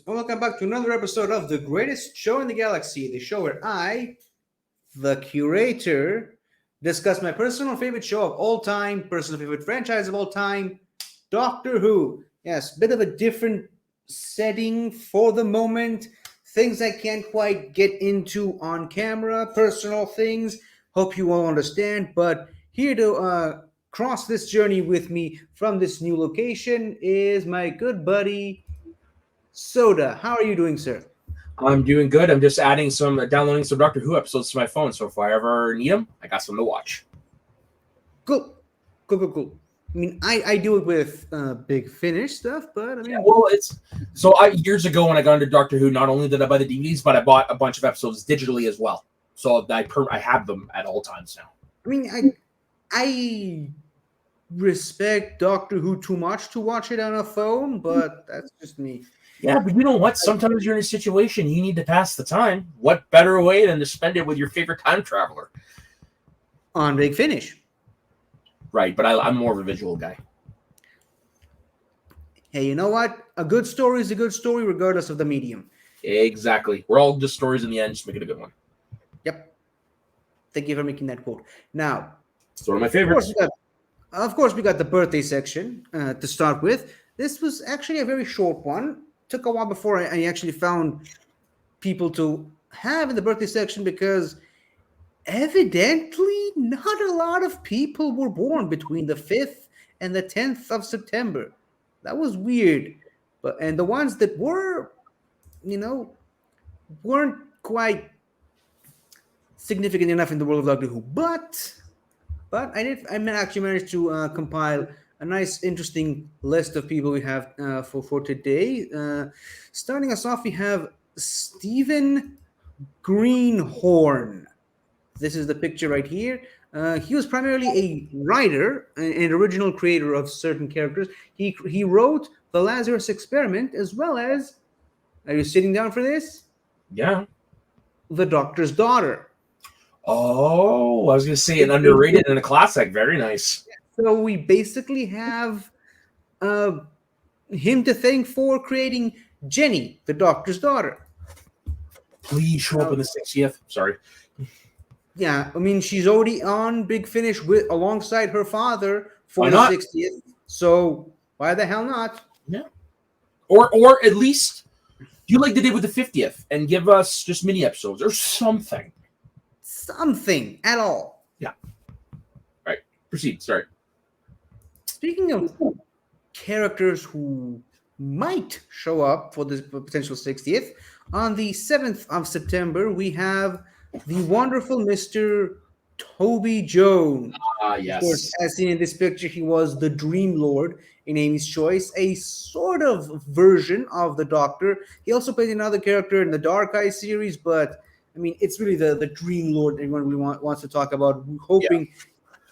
and welcome back to another episode of The Greatest Show in the Galaxy, the show where I, the curator, discuss my personal favorite show of all time, personal favorite franchise of all time, Doctor Who. Yes, bit of a different setting for the moment, things I can't quite get into on camera, personal things, hope you all understand, but here to cross this journey with me from this new location is my good buddy, Soda. How are you doing, sir? I'm doing good. I'm just downloading some Doctor Who episodes to my phone. So if I ever need them, I got some to watch. Cool. Cool. I mean, I do it with Big Finish stuff, but I mean... Yeah, well, years ago when I got into Doctor Who, not only did I buy the DVDs, but I bought a bunch of episodes digitally as well. So I have them at all times now. I mean, I respect Doctor Who too much to watch it on a phone, but that's just me. Yeah, but you know what? Sometimes you're in a situation you need to pass the time. What better way than to spend it with your favorite time traveler? On Big Finish. Right, but I'm more of a visual guy. Hey, you know what? A good story is a good story regardless of the medium. Exactly. We're all just stories in the end. Just make it a good one. Yep. Thank you for making that quote. Now, it's one of my favorites. Of course, we got the birthday section to start with. This was actually a very short one. Took a while before I actually found people to have in the birthday section because evidently not a lot of people were born between the 5th and the 10th of September. That was weird. And the ones that were, weren't quite significant enough in the world of Doctor Who. But I actually managed to compile a nice, interesting list of people we have for today. Starting us off, we have Stephen Greenhorn. This is the picture right here. He was primarily a writer, an original creator of certain characters. He wrote The Lazarus Experiment, as well as, are you sitting down for this? Yeah. The Doctor's Daughter. Oh, I was going to say an underrated and a classic. Very nice. So we basically have him to thank for creating Jenny, the Doctor's Daughter. Please show up in the 60th. Sorry. Yeah, I mean, she's already on Big Finish alongside her father for the 60th. So why the hell not? Yeah. Or at least do like they did with the 50th and give us just mini episodes or something. Something at all. Yeah. Right. Proceed. Sorry. Speaking of characters who might show up for the potential 60th, on the 7th of September, we have the wonderful Mr. Toby Jones. Yes. Of course, as seen in this picture, he was the Dream Lord in Amy's Choice, a sort of version of the Doctor. He also played another character in the Dark Eye series, but I mean, it's really the Dream Lord everyone wants to talk about, hoping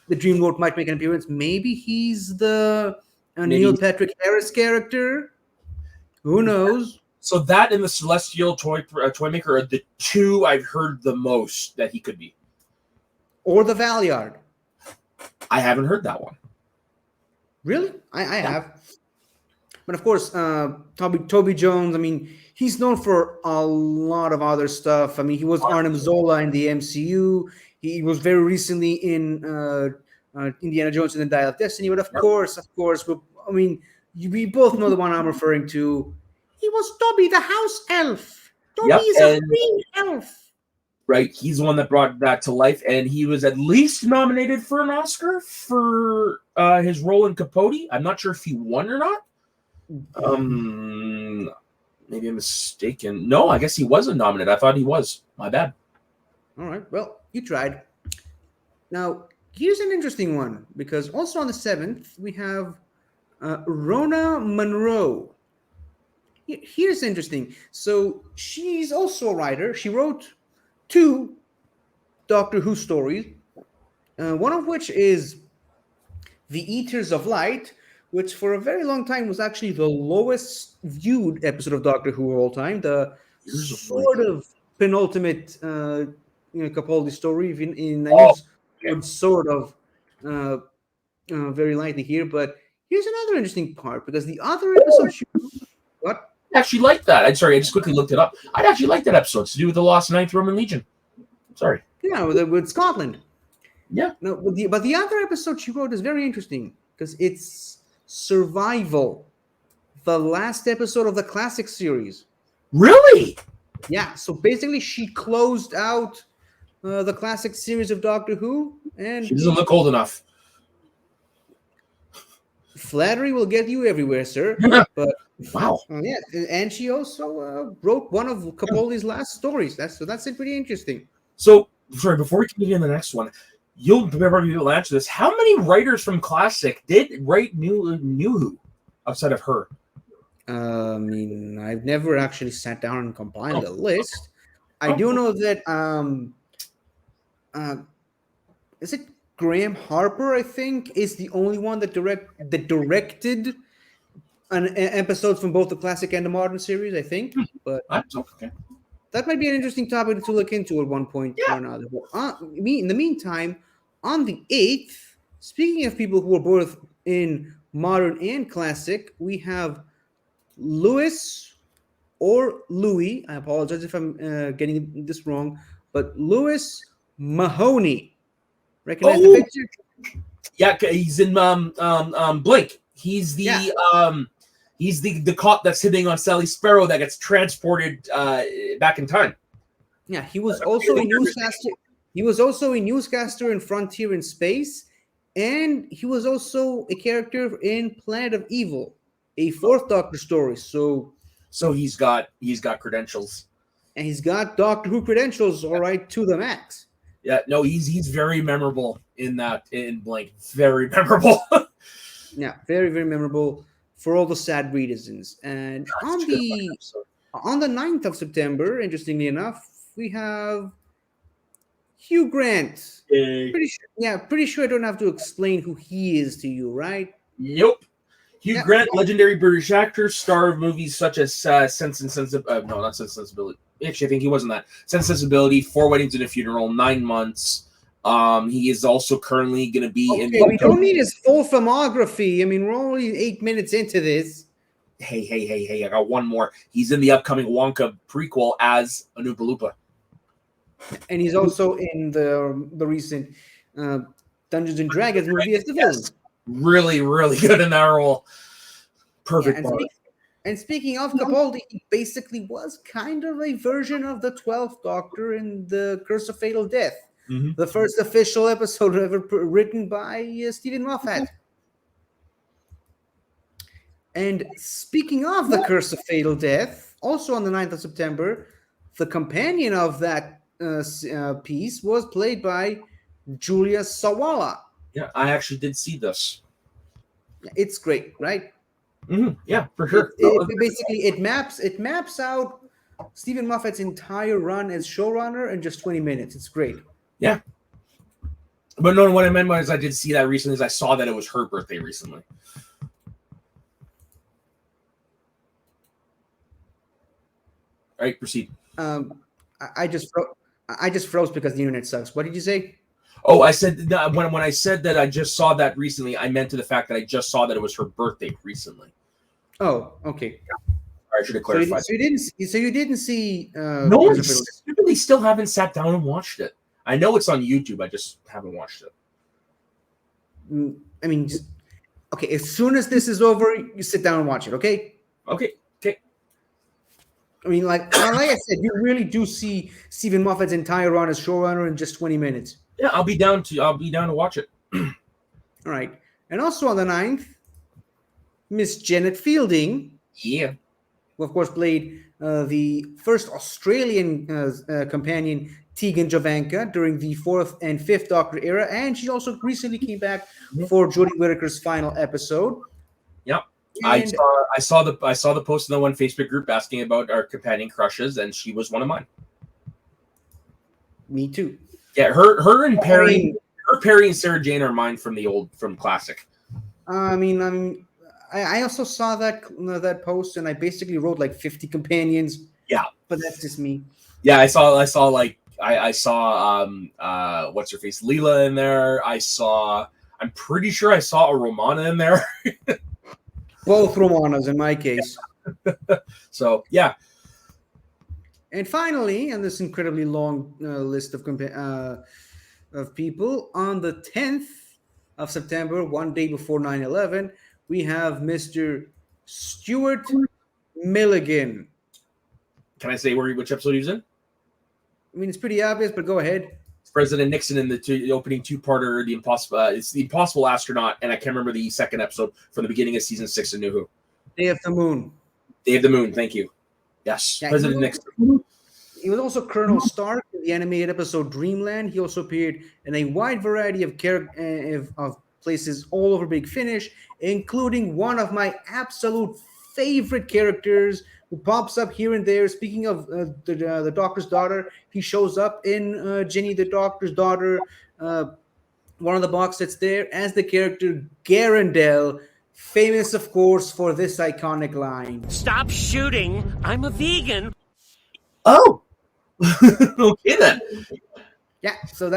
the Dream Lord might make an appearance. Maybe he's the Neil Patrick Harris character. Who knows? So that and the Celestial Toymaker are the two I've heard the most that he could be. Or the Valyard. I haven't heard that one. Really? I have. But of course, Toby Jones, I mean, he's known for a lot of other stuff. I mean, he was Arnim Zola in the MCU. He was very recently in Indiana Jones and the Dial of Destiny. But of course, we both know the one I'm referring to. He was Toby the house elf. Toby is a green elf. Right, he's the one that brought that to life, and he was at least nominated for an Oscar for his role in Capote. I'm not sure if he won or not. Maybe I'm mistaken. No, I guess he wasn't nominated. I thought he was. My bad. All right. Well, you tried. Now, here's an interesting one, because also on the 7th, we have Rona Munro. Here's interesting. So she's also a writer. She wrote 2 Doctor Who stories, one of which is The Eaters of Light, which for a very long time was actually the lowest viewed episode of Doctor Who of all time. The sort of penultimate Capaldi story, even in sort of very lightly here. But here's another interesting part, because the other episode... What? actually like that. I'm sorry, I just quickly looked it up. I'd actually like that episode. It's to do with the lost Ninth Roman Legion. Sorry. Yeah, with Scotland. Yeah. No, but the other episode she wrote is very interesting because it's Survival, the last episode of the classic series. Really? Yeah, so basically she closed out the classic series of Doctor Who, and She doesn't look old enough. flattery will get you everywhere, sir. But Wow. yeah, and she also wrote one of Capaldi's last stories. That's pretty interesting. So, sorry, before we continue to the next one, you'll probably be able to answer this. How many writers from Classic did write New Who outside of her? I mean, I've never actually sat down and compiled a list. I do know that is it Graham Harper? I think is the only one that directed episodes from both the classic and the modern series. I think, but Okay. that might be an interesting topic to look into at one point or another. In the meantime, on the 8th, speaking of people who are both in modern and classic, we have Louis or Louis. I apologize if I'm getting this wrong, but Louis Mahoney. Recognize the picture? Yeah, he's in Blink. He's the he's the cop that's hitting on Sally Sparrow that gets transported back in time. Yeah, he was also a newscaster. He was also a newscaster in Frontier in Space, and he was also a character in Planet of Evil, a Fourth Doctor story. So he's got credentials, and he's got Doctor Who credentials, all right, to the max. Yeah, no, he's very memorable in Blink. Very memorable. Yeah, very, very memorable for all the sad reasons. And on the 9th of September, interestingly enough, we have Hugh Grant. Pretty sure I don't have to explain who he is to you, right? Yep. Hugh Grant, legendary British actor, star of movies such as Sense and Sensibility. No, not Sense and Sensibility. Actually, I think he wasn't that. Sense and Sensibility, 4 Weddings and a Funeral, 9 Months. He is also currently going to be in. We don't need his full filmography. I mean, we're only 8 minutes into this. Hey! I got one more. He's in the upcoming Wonka prequel as an Oompa Loompa, and he's also in the recent Dungeons and Dragons movie as the villain. Really, really good in that role. Perfect. And speaking of Capaldi, he basically was kind of a version of the 12th Doctor in the Curse of Fatal Death. Mm-hmm. The first official episode ever written by Stephen Moffat. And speaking of the Curse of Fatal Death, also on the 9th of September, the companion of that piece was played by Julia Sawalha. Yeah, I actually did see this. It's great, right? Mm-hmm. Yeah, for sure. It maps out Stephen Moffat's entire run as showrunner in just 20 minutes. It's great. Yeah. But no, what I meant was I did see that recently. Is I saw that it was her birthday recently. All right, proceed. I just froze because the internet sucks. What did you say? Oh, I said when I said that I just saw that recently, I meant to the fact that I just saw that it was her birthday recently. Oh, okay. I should have clarified. So you didn't see? No, I really still haven't sat down and watched it. I know it's on YouTube. I just haven't watched it. I mean, okay. As soon as this is over, you sit down and watch it. Okay. Okay. I mean, like I said, you really do see Stephen Moffat's entire run as showrunner in just 20 minutes. Yeah, I'll be down to watch it. All right. And also on the 9th, Miss Janet Fielding. Yeah. Who, of course, played the first Australian companion, Tegan Jovanka, during the 4th and 5th Doctor era. And she also recently came back for Jodie Whittaker's final episode. Yep. I saw the post in the one Facebook group asking about our companion crushes, and she was one of mine. Me too. Yeah, her and Perry and Sarah Jane are mine from classic. I also saw that post, and I basically wrote like 50 companions. Yeah, but that's just me. Yeah, I saw what's her face, Leela in there. I'm pretty sure I saw a Romana in there. Both Romanas in my case. So yeah. And finally, on this incredibly long list of people, on the 10th of September, one day before 9/11, we have Mr. Stuart Milligan. Can I say which episode he was in? I mean, it's pretty obvious, but go ahead. It's President Nixon in the opening two-parter, the impossible. It's the Impossible Astronaut, and I can't remember the second episode from the beginning of season 6 of New Who. Day of the Moon. Day of the Moon. Thank you. Yes, Yeah, President Nixon. He was also Colonel Stark in the animated episode Dreamland. He also appeared in a wide variety of places all over Big Finish, including one of my absolute favorite characters who pops up here and there. Speaking of the Doctor's Daughter, he shows up in Jenny the Doctor's Daughter, one of the box sets there, as the character Garandel, famous, of course, for this iconic line. Stop shooting. I'm a vegan. Oh! Okay then. Yeah, so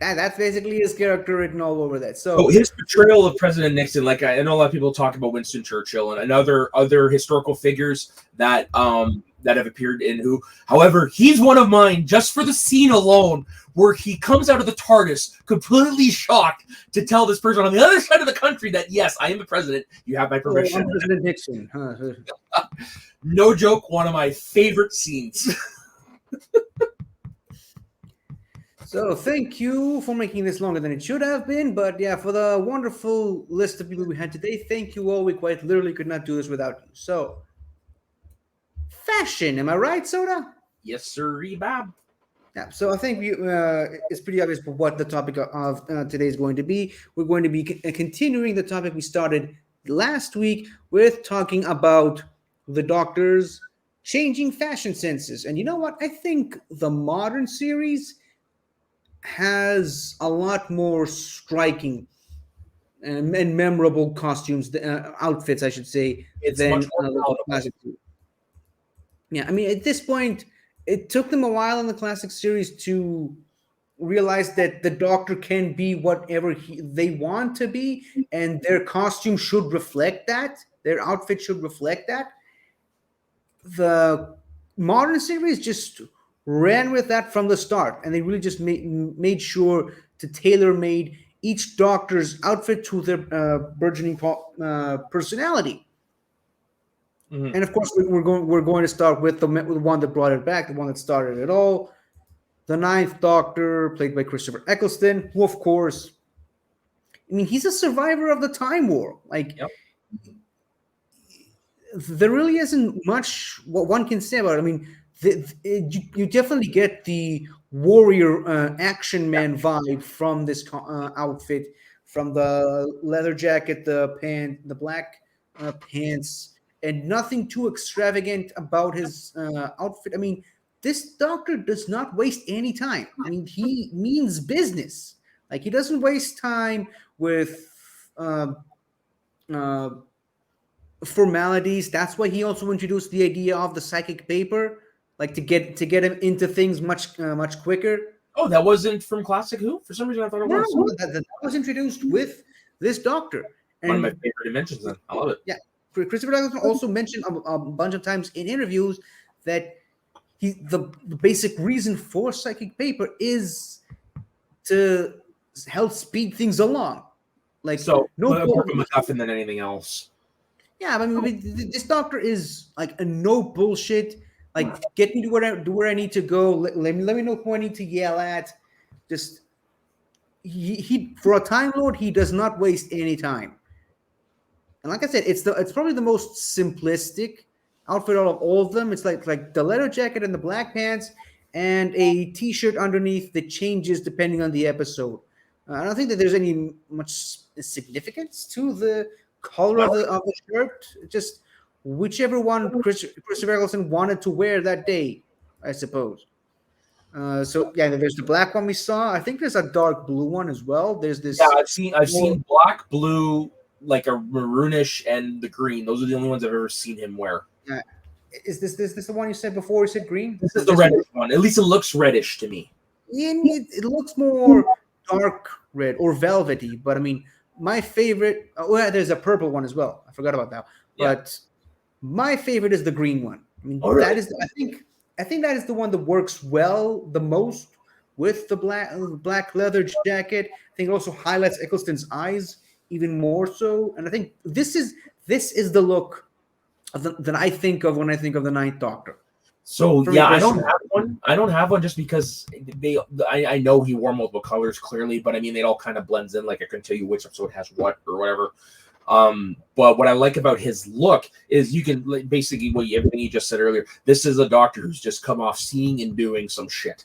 that's basically his character written all over that. So his portrayal of President Nixon, like I know a lot of people talk about Winston Churchill and other historical figures that have appeared in Who. However, he's one of mine just for the scene alone where he comes out of the TARDIS completely shocked to tell this person on the other side of the country that, yes, I am the president. You have my permission. I'm President Nixon. No joke, one of my favorite scenes. So thank you for making this longer than it should have been. But yeah, for the wonderful list of people we had today, thank you all. We quite literally could not do this without you. So, fashion, am I right, Soda? Yes, sir, Bob. Yeah, so I think it's pretty obvious what the topic of today is going to be. We're going to be continuing the topic we started last week with talking about the Doctor's changing fashion senses. And you know what? I think the modern series has a lot more striking and memorable costumes, outfits, I should say, than the classic. Yeah, I mean, at this point, it took them a while in the classic series to realize that the Doctor can be whatever they want to be, and their costume should reflect that. Their outfit should reflect that. The modern series just ran with that from the start, and they really just made sure to tailor-made each Doctor's outfit to their burgeoning personality. Mm-hmm. And of course, we're going to start with the one that brought it back, the one that started it all, the Ninth Doctor, played by Christopher Eccleston, who, of course, I mean, he's a survivor of the Time War. Like, yep. There really isn't much what one can say about it. I mean, you definitely get the warrior action man vibe from this outfit, from the leather jacket, the black pants, and nothing too extravagant about his outfit. I mean, this Doctor does not waste any time. I mean, he means business. Like, he doesn't waste time with formalities. That's why he also introduced the idea of the psychic paper, like to get him into things much quicker. Oh, that wasn't from Classic Who? For some reason, I thought it was. No, that was introduced with this Doctor. And, one of my favorite inventions. Then I love it. Yeah, Christopher Eccleston also mentioned a bunch of times in interviews that the basic reason for psychic paper is to help speed things along. Like, so more of a MacGuffin than anything else. Yeah, I mean, this Doctor is like a no bullshit. Like, get me to where I need to go. Let me know who I need to yell at. Just he for a Time Lord, he does not waste any time. And like I said, it's probably the most simplistic outfit out of all of them. It's like the leather jacket and the black pants and a T-shirt underneath that changes depending on the episode. I don't think that there's any much significance to the color of the shirt. Just whichever one Christopher Eccleston wanted to wear that day, I suppose. So yeah, there's the black one we saw. I think there's a dark blue one as well. There's this. Yeah, I've seen black, blue, like a maroonish, and the green. Those are the only ones I've ever seen him wear. Yeah. Is this the one you said before? You said green. This is the reddish one. At least it looks reddish to me. Yeah, it looks more dark red or velvety. But I mean, my favorite. Well, there's a purple one as well. I forgot about that. Yeah. But My favorite is the green one. I mean, All that right. is I think that is the one that works well the most with the black leather jacket. I think it also highlights Eccleston's eyes even more so. And I think this is the look that I think of when I think of the Ninth Doctor. So For me yeah, I don't personally. have one. I don't have one just because I know he wore multiple colors clearly, but I mean it all kind of blends in. Like I couldn't tell you which episode has what or whatever. But what I like about his look is you can basically everything you just said earlier. This is a doctor who's just come off seeing and doing some shit.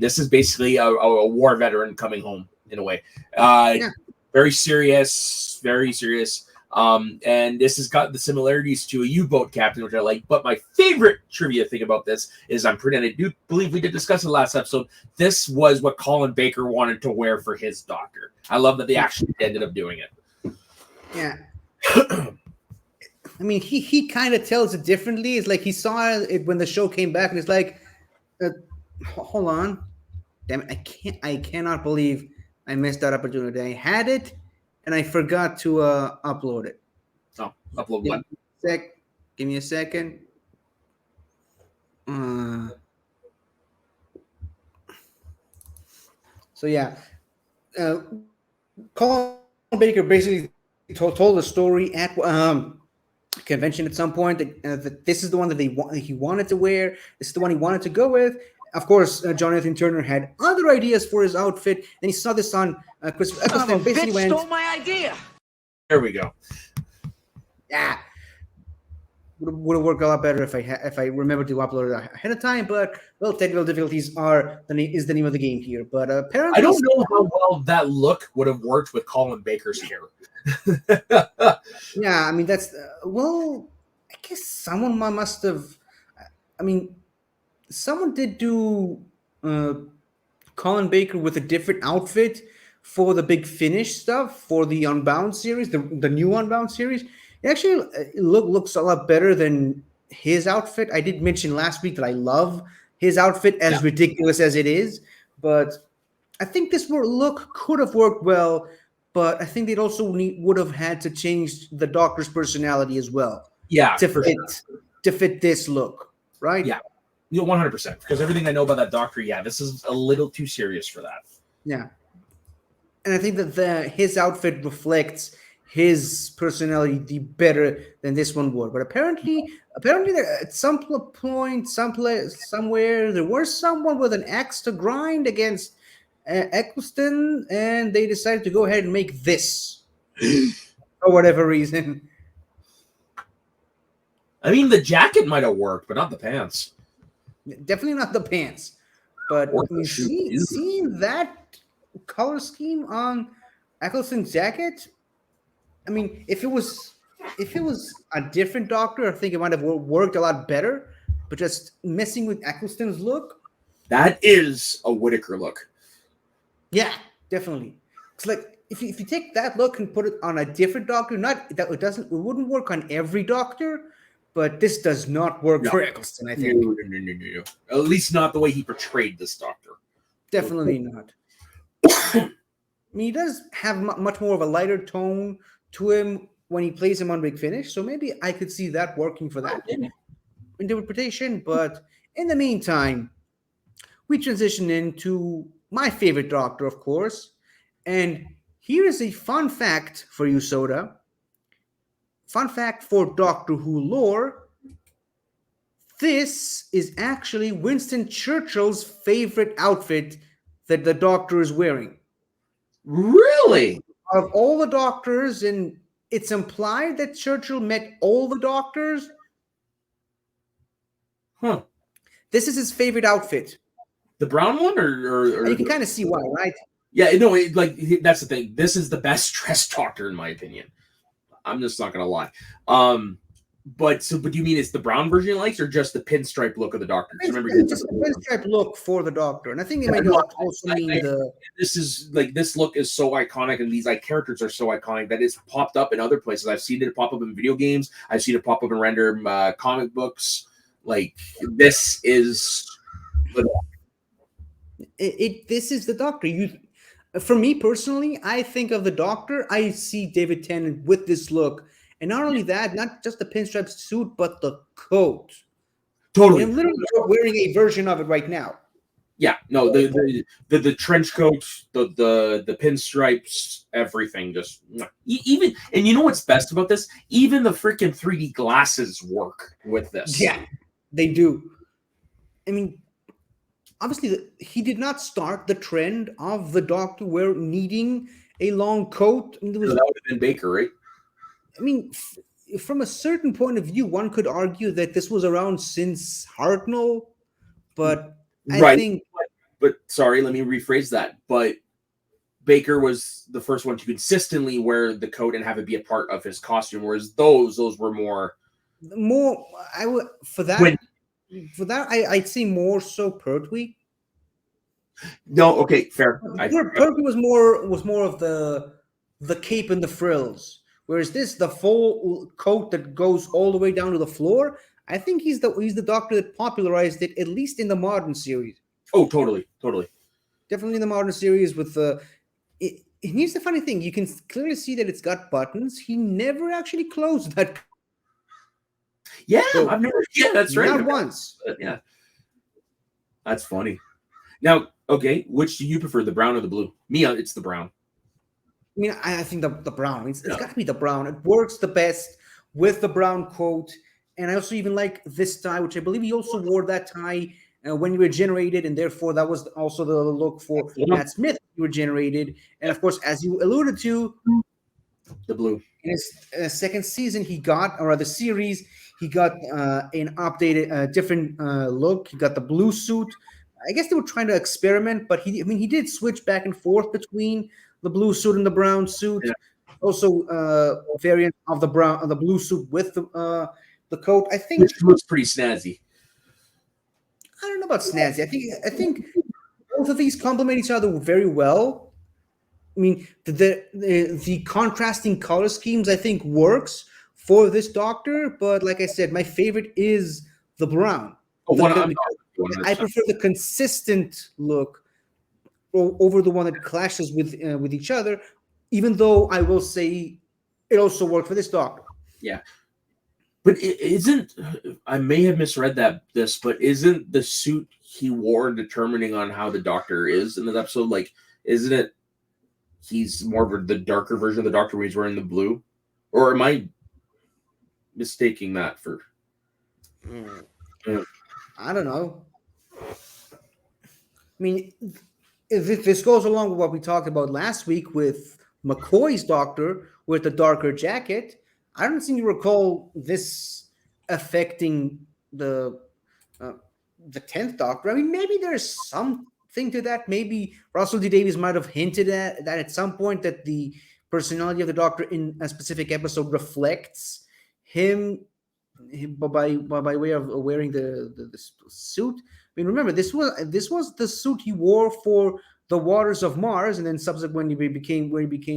This is basically a war veteran coming home in a way. Yeah. Very serious, very serious. And this has got the similarities to a U-boat captain, which I like. But my favorite trivia thing about this is and I do believe we did discuss it last episode. This was what Colin Baker wanted to wear for his doctor. I love that they actually ended up doing it. Yeah. I mean, he kind of tells it differently. It's like he saw it when the show came back, and it's like, hold on, damn it, I cannot believe I missed that opportunity. I had it, and I forgot to upload it. Oh, upload Give what? me a give me a second. So yeah, Colin Baker basically told the story at convention at some point that this is the one that he wanted to wear. This is the one he wanted to go with. Of course, Jonathan Turner had other ideas for his outfit, and he saw this on Christopher Eccleston. Basically, went, stole my idea. There we go. yeah, would have worked a lot better if I remembered to upload it ahead of time. But well, technical difficulties is the name of the game here. But apparently, I don't know how well that look would have worked with Colin Baker's hair. Yeah, I mean that's well, I guess someone must have. I mean, someone did do Colin Baker with a different outfit for the Big Finish stuff for the Unbound series, the new Unbound series. It actually looks a lot better than his outfit. I did mention last week that I love his outfit, as ridiculous as it is, but I think this look could have worked well. But I think they'd also would have had to change the Doctor's personality as well. Yeah, to fit this look, right? Yeah, 100%. Because everything I know about that Doctor, this is a little too serious for that. Yeah, and I think that his outfit reflects his personality better than this one would. But apparently, at some point, somewhere, there was someone with an axe to grind against Eccleston, and they decided to go ahead and make this for whatever reason. I mean, the jacket might have worked, but not the pants. Definitely not the pants. But I mean, seeing that color scheme on Eccleston's jacket, I mean, if it was a different Doctor, I think it might have worked a lot better. But just messing with Eccleston's look, that is a Whittaker look. Yeah, definitely. It's like if you take that look and put it on a different Doctor, it wouldn't work on every Doctor, but this does not work for Eccleston, I think. No. At least not the way he portrayed this Doctor. Definitely not. I mean, he does have much more of a lighter tone to him when he plays him on Big Finish, so maybe I could see that working for that interpretation. But in the meantime, we transition into my favorite Doctor, of course. And here is a fun fact for you, Soda. Fun fact for Doctor Who lore. This is actually Winston Churchill's favorite outfit that the Doctor is wearing. Really? Of all the Doctors, and it's implied that Churchill met all the Doctors. Huh. This is his favorite outfit. The brown one, or you can kind of see why, right? Yeah, no, that's the thing. This is the best dressed Doctor, in my opinion. I'm just not gonna lie. But do you mean it's the brown version he likes, or just the pinstripe look of the Doctor? Remember, it's just the pinstripe look for the Doctor, and I think they might also mean the. This look is so iconic, and these characters are so iconic that it's popped up in other places. I've seen it pop up in video games. I've seen it pop up in random comic books. This is. This is the Doctor. For me personally, I think of the Doctor. I see David Tennant with this look And not only that, not just the pinstripe suit, but the coat. Totally. I'm literally wearing a version of it right now. Yeah, no, the trench coat, the pinstripes, everything, just even. And you know what's best about this? Even the freaking 3D glasses work with this. Yeah, they do. I mean, obviously, he did not start the trend of the Doctor needing a long coat. I mean, that would have been Baker, right? I mean, from a certain point of view, one could argue that this was around since Hartnell, but I think. But sorry, let me rephrase that. But Baker was the first one to consistently wear the coat and have it be a part of his costume, whereas those were more. I would for that. I'd say more so Pertwee. No, okay, fair. Pertwee was more of the cape and the frills, whereas the full coat that goes all the way down to the floor. I think he's the Doctor that popularized it, at least in the modern series. Oh, totally. Definitely in the modern series with the. Here's the funny thing: you can clearly see that it's got buttons. He never actually closed that. Yeah, I've never. Yeah, that's right. Not once. Yeah, that's funny. Now, okay, which do you prefer, the brown or the blue? Me, it's the brown. I mean, I think the brown. It's got to be the brown. It works the best with the brown coat, and I also even like this tie, which I believe he also wore that tie when you were generated, and therefore that was also the look for Matt Smith. You were generated, and of course, as you alluded to, the blue. In his second season, he got an updated, different look. He got the blue suit. I guess they were trying to experiment, but he did switch back and forth between the blue suit and the brown suit. Yeah. Also, variant of the blue suit with the coat. I think which looks pretty snazzy. I don't know about snazzy. I think both of these complement each other very well. I mean, the contrasting color schemes I think works for this Doctor, but like I said, my favorite is the brown. I prefer the consistent look over the one that clashes with each other. Even though I will say it also worked for this Doctor. Yeah. But I may have misread this, but isn't the suit he wore determining on how the Doctor is in this episode? Like, isn't it he's more of the darker version of the Doctor where he's wearing the blue? Or am I mistaking that for... I don't know. I mean, if this goes along with what we talked about last week with McCoy's Doctor with the darker jacket, I don't seem to recall this affecting the 10th Doctor. I mean, maybe there's something to that. Maybe Russell T Davies might have hinted at that at some point, that the personality of the Doctor in a specific episode reflects him by way of wearing the suit. I mean, remember, this was the suit he wore for the Waters of Mars, and then subsequently he became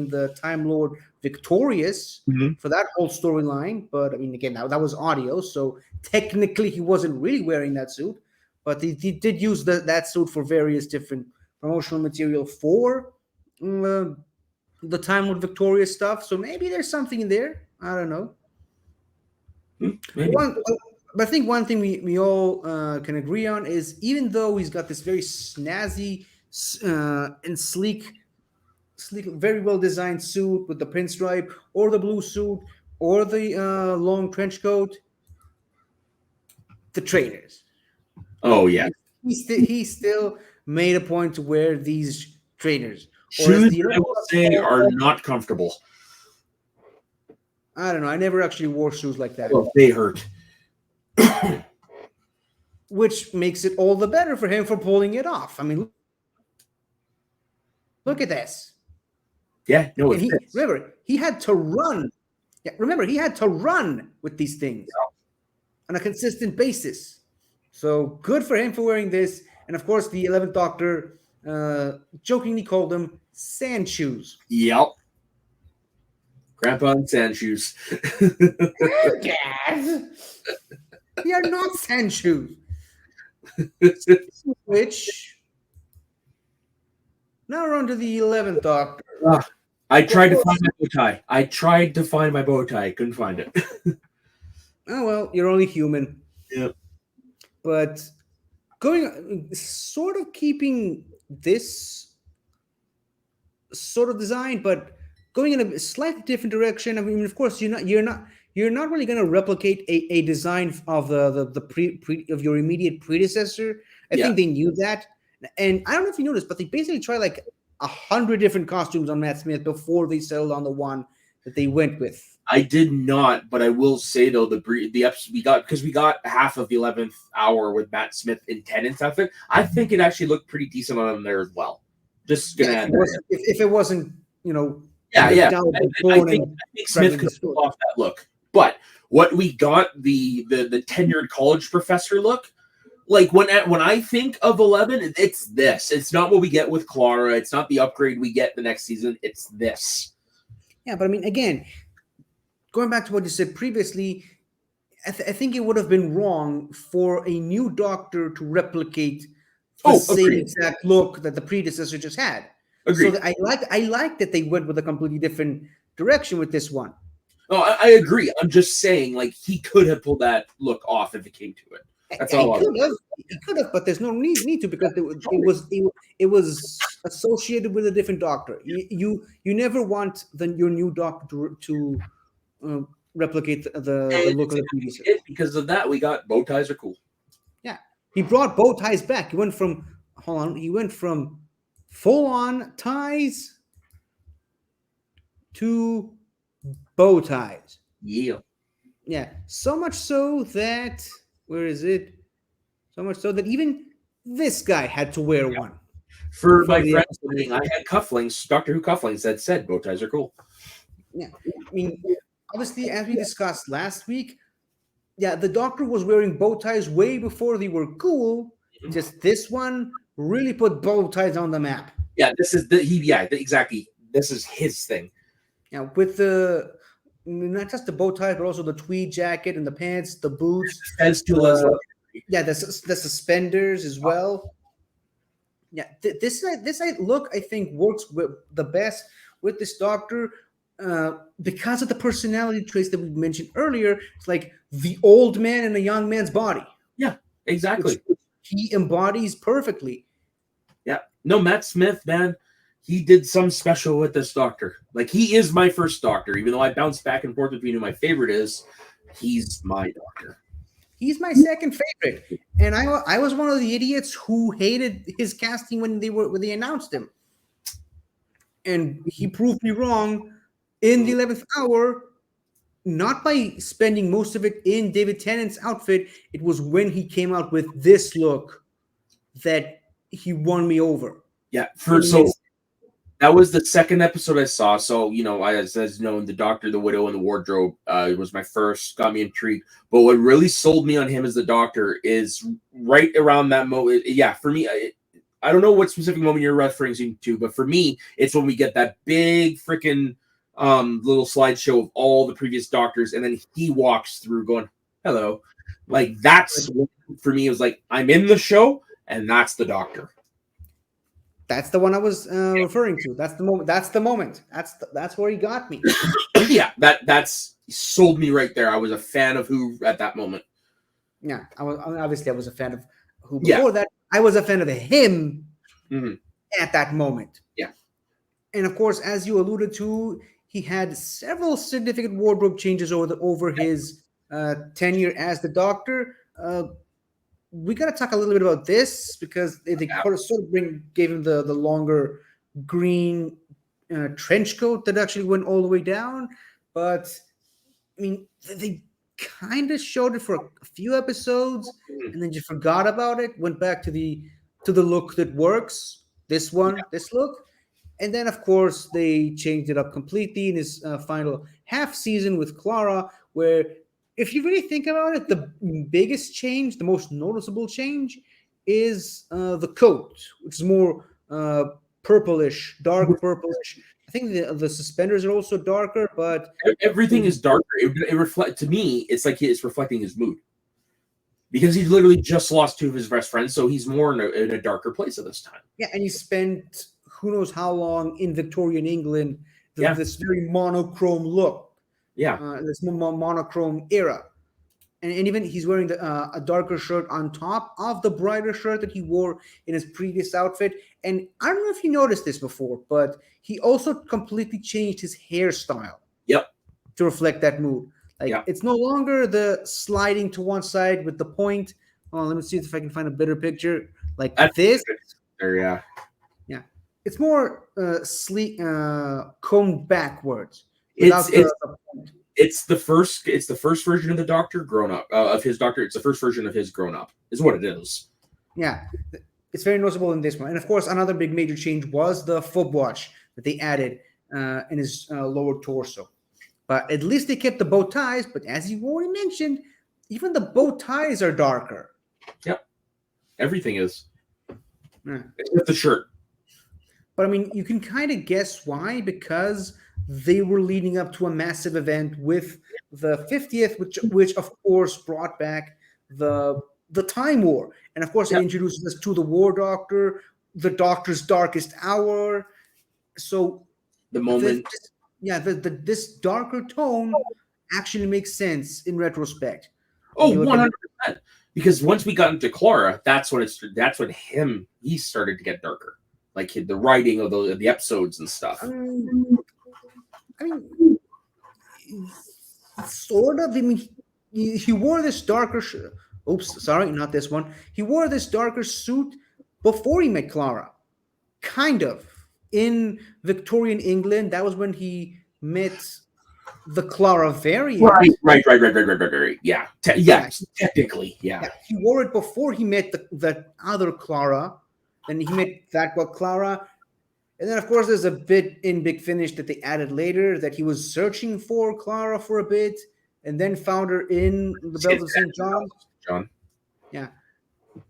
the Time Lord Victorious for that whole storyline. But I mean, again, that was audio, so technically he wasn't really wearing that suit. But he did use that suit for various different promotional material for the Time Lord Victorious stuff. So maybe there's something in there. I don't know. I think one thing we all can agree on is, even though he's got this very snazzy and sleek, very well designed suit with the pinstripe or the blue suit or the long trench coat, the trainers. Oh yeah, he still made a point to wear these trainers. Shoes, I will say, are not comfortable. I don't know. I never actually wore shoes like that. Well, they hurt. Which makes it all the better for him for pulling it off. I mean, look at this. Yeah, no, remember, he had to run. Yeah, remember, he had to run with these things on a consistent basis. So good for him for wearing this. And of course, the 11th Doctor jokingly called them sand shoes. Yep. Grandpa and sand shoes. Yes. They are not sand shoes. Which now we're on to the 11th Doctor. I tried to find my bow tie. Couldn't find it. Oh well, you're only human. Yeah. But going, sort of keeping this sort of design, but going in a slightly different direction. I mean, of course, you're not really going to replicate a design of the pre of your immediate predecessor. I Yeah. think they knew that, and I don't know if you noticed, but they basically tried like 100 different costumes on Matt Smith before they settled on the one that they went with. I did not, but I will say though the episode we got, because we got half of the 11th hour with Matt Smith in Tennant's outfit. I think it actually looked pretty decent on him there as well. Just gonna add that. If it wasn't, Yeah. I I think Smith could pull off that look. But what we got, the tenured college professor look, like when I think of 11, it's this. It's not what we get with Clara. It's not the upgrade we get the next season. It's this. Yeah, but I mean, again, going back to what you said previously, I think it would have been wrong for a new Doctor to replicate the same exact look that the predecessor just had. Agreed. So I like that they went with a completely different direction with this one. Oh, I agree. I'm just saying, like, he could have pulled that look off if it came to it. That's all. He could have, but there's no need to, because it was associated with a different Doctor. You never want your new Doctor to replicate the look of the previous. Because of that, we got bow ties are cool. Yeah, he brought bow ties back. He went from full on ties to bow ties. Yeah. So much so that even this guy had to wear one. For my friend's wedding, I had cufflinks, Doctor Who cufflinks that said bow ties are cool. Yeah. I mean, obviously, as we discussed last week, yeah, the Doctor was wearing bow ties way before they were cool. Mm-hmm. Just this one really put bow ties on the map. Yeah, exactly. This is his thing. Yeah, with not just the bow tie, but also the tweed jacket and the pants, the boots, the suspenders as well. Yeah, this look, I think, works the best with this Doctor because of the personality traits that we mentioned earlier. It's like the old man in a young man's body. Yeah, exactly. Which he embodies perfectly. Yeah. No, Matt Smith, man, he did some special with this Doctor. Like, he is my first Doctor, even though I bounce back and forth between who my favorite is. He's my Doctor. He's my second favorite, and I was one of the idiots who hated his casting when they announced him, and he proved me wrong in the 11th hour. Not by spending most of it in David Tennant's outfit. It was when he came out with this look that he won me over. Yeah, that was the second episode I saw. So, as the Doctor, the Widow, and the Wardrobe, it was my first, got me intrigued. But what really sold me on him as the Doctor is right around that moment. Yeah, for me, I don't know what specific moment you're referencing to, but for me, it's when we get that big freaking little slideshow of all the previous Doctors, and then he walks through going, hello. Like, that's, for me, it was like, I'm in the show, and that's the Doctor. That's the one I was referring to. That's the moment. That's where he got me. Yeah, that's sold me right there. I was a fan of Who at that moment. Yeah, I was a fan of Who before that. I was a fan of him at that moment. Yeah, and of course, as you alluded to, he had several significant wardrobe changes over his tenure as the Doctor. We got to talk a little bit about this because they gave him the longer green trench coat that actually went all the way down. But I mean, they kind of showed it for a few episodes and then just forgot about it. Went back to the look that works. This look, and then of course they changed it up completely in his final half season with Clara, where, if you really think about it, the biggest change, the most noticeable change, is the coat, which is more purplish, dark purplish. I think the suspenders are also darker, but everything is darker. It to me, it's like it's reflecting his mood, because he's literally just lost two of his best friends, so he's more in a darker place at this time. Yeah, and he spent who knows how long in Victorian England this very monochrome look. Yeah. This monochrome era. And even he's wearing a darker shirt on top of the brighter shirt that he wore in his previous outfit. And I don't know if you noticed this before, but he also completely changed his hairstyle. Yep. To reflect that mood. Like it's no longer the sliding to one side with the point. Oh, let me see if I can find a better picture. Like this. Yeah. Yeah. It's more sleek, combed backwards. It's the first version of the Doctor grown up of his Doctor. It's the first version of his grown up is what it is. Yeah, it's very noticeable in this one. And of course, another big major change was the fob watch that they added in his lower torso. But at least they kept the bow ties. But as you already mentioned, even the bow ties are darker. Yep, everything is. Yeah. Except the shirt. But I mean, you can kind of guess why, because they were leading up to a massive event with the 50th, which of course brought back the Time War, and of course it introduces us to the War Doctor, the Doctor's darkest hour. So the moment, this darker tone actually makes sense in retrospect. Oh, 100%. Because once we got into Clara, that's when he started to get darker, like the writing of the episodes and stuff. I mean, sort of. I mean, he wore this darker. Oops, sorry, not this one. He wore this darker suit before he met Clara. Kind of. In Victorian England, that was when he met the Clara variant. Right. Yeah. Technically, yeah. He wore it before he met the other Clara. Then he met that Clara. And then, of course, there's a bit in Big Finish that they added later that he was searching for Clara for a bit and then found her in the Bells of St. John. Yeah.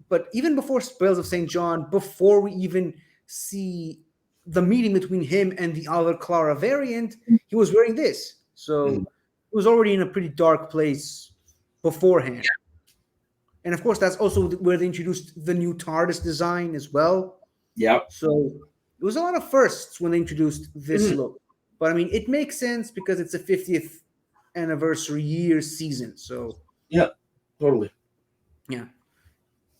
But even before Bells of St. John, before we even see the meeting between him and the other Clara variant, he was wearing this. So it was already in a pretty dark place beforehand. Yeah. And, of course, that's also where they introduced the new TARDIS design as well. Yep. So it was a lot of firsts when they introduced this look. But, I mean, it makes sense because it's a 50th anniversary year season. So yeah, totally. Yeah.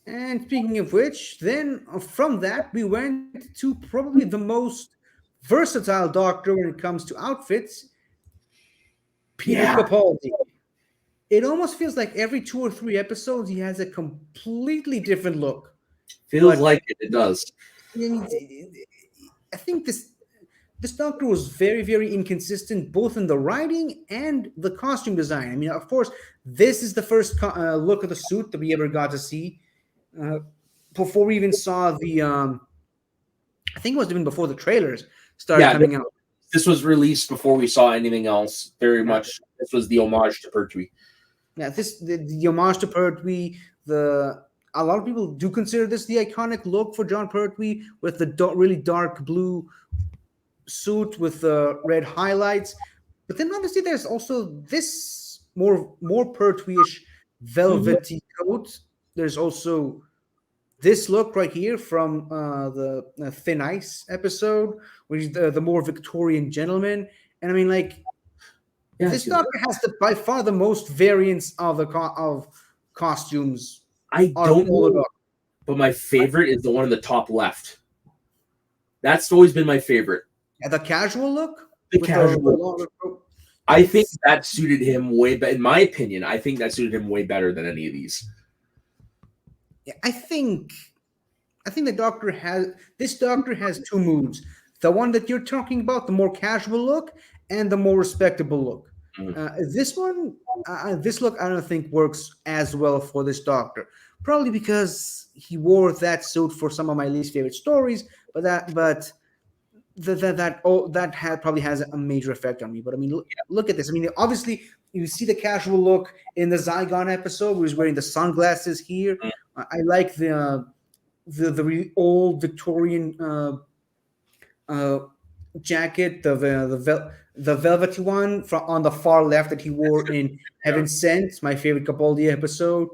And speaking of which, then from that, we went to probably the most versatile Doctor when it comes to outfits, Peter Capaldi. It almost feels like every 2 or 3 episodes, he has a completely different look. Feels like it does. I think this Doctor was very, very inconsistent, both in the writing and the costume design. I mean, of course, this is the first look of the suit that we ever got to see. Before we even saw the, I think it was even before the trailers started coming out. This was released before we saw anything else. Very much, this was the homage to Pertwee. Yeah, the homage to Pertwee. A lot of people do consider this the iconic look for Jon Pertwee with the really dark blue suit with the red highlights. But then obviously there's also this more Pertwee-ish velvety coat. There's also this look right here from the Thin Ice episode, which is the more Victorian gentleman. And I mean, like, this Doctor has by far the most variants of costumes. I don't know, but my favorite is the one in the top left. That's always been my favorite. Yeah, the casual look? The casual look. I think that suited him way better. In my opinion, I think that suited him way better than any of these. Yeah, I think this Doctor has 2 moods. The one that you're talking about, the more casual look, and the more respectable look. This look I don't think works as well for this Doctor. Probably because he wore that suit for some of my least favorite stories, but that probably has a major effect on me. But I mean, look at this. I mean, obviously you see the casual look in the Zygon episode where he's wearing the sunglasses here. I like the really old Victorian jacket, the velvety one on the far left that he wore in Heaven Sent, my favorite Capaldi episode.